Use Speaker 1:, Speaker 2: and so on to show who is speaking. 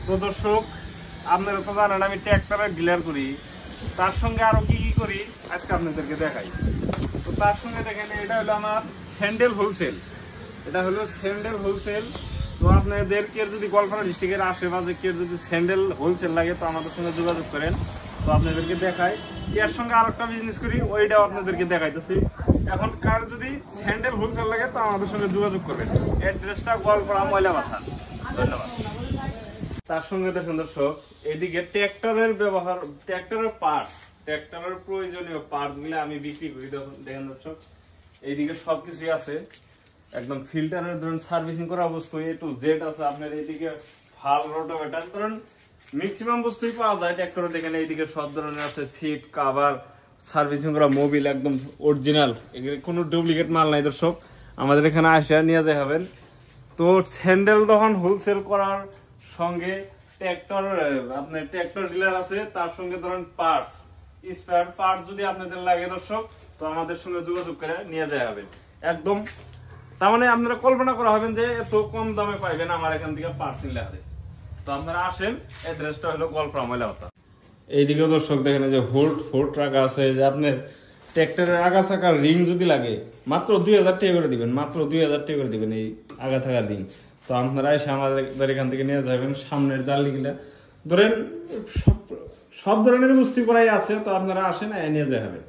Speaker 1: তো দর্শক, আপনারা তো জানেন আমি ট্র্যাক্টরের ডিলার করি, তার সঙ্গে আরো কি কি করি আজকে আপনাদেরকে দেখাই। তো তার সঙ্গে দেখেন, এটা হলো আমার স্যান্ডেল হোলসেল। এটা হলো স্যান্ডেল হোলসেল। তো আপনাদেরকে যদি গোয়ালপাড়া ডিস্ট্রিক্টের আশেপাশে কেউ যদি স্যান্ডেল হোলসেল লাগে তো আমাদের সঙ্গে যোগাযোগ করেন। তো আপনাদেরকে দেখাই, এর সঙ্গে আর একটা বিজনেস করি, ওইটাও আপনাদেরকে দেখাইতেছি। এখন কার যদি স্যান্ডেল হোলসেল লাগে তো আমাদের সঙ্গে যোগাযোগ করবেন। অ্যাড্রেসটা গোয়ালপাড়া ময়লা মাথা। ধন্যবাদ। তার সঙ্গে দেখুন দর্শক, এইদিকে ট্র্যাক্টরের ব্যবহার, ট্র্যাক্টরের পার্টস, ট্র্যাক্টরের প্রয়োজনীয় পার্টস গুলো আমি বিক্রি করি। দেখেন দর্শক, এইদিকে সবকিছুই আছে, একদম ফিল্টারের ধরুন সার্ভিসিং করা বস্তু এ টু জেড আছে। আপনার এইদিকে ফাল রোটোভেটার ধরুন ম্যাক্সিমাম বস্তুই পাওয়া যায় ট্র্যাক্টরে। দেখেন এইদিকে সব ধরনের আছে, সিট কাভার, সার্ভিসিং করা মোবিল, একদম অরিজিনাল, কোনো ডুপ্লিকেট মাল নাই দর্শক। আমাদের এখানে আসে নিয়ে যায় হবেন। তো স্যান্ডেল তখন হোলসেল করার সঙ্গে ট্র্যাক্টর, আপনার ট্র্যাক্টর ডিলার আছে, তার সঙ্গে ধরেন পার্টস, স্পেয়ার পার্টস যদি আপনাদের লাগে দর্শক তো আমাদের সঙ্গে যোগাযোগ করে নিয়ে যায় হবে একদম। তার মানে আপনারা কল্পনা করা হবেন যে এত কম দামে পাইবেন আমার এখান থেকে পার্টস নিলে হবে। তো আপনারা আসেন, অ্যাড্রেসটা হলো গোয়ালপাড়া ময়লা মাথা। এইদিকে দর্শক দেখেন যে হোল্ড রাখা আছে, যে আপনার ট্র্যাক্টরের আগা চাকার রিং যদি লাগে মাত্র 2000 টাকা করে দিবেন, মাত্র 2000 টাকা করে দিবেন এই আগা চাকার রিং। তো আপনারা এসে আমাদের এখান থেকে নিয়ে যাবেন। সামনের জানলিগুলা ধরেন সব ধরনের বস্তু করাই আছে, তো আপনারা আসেন নিয়ে যাওয়া হবে।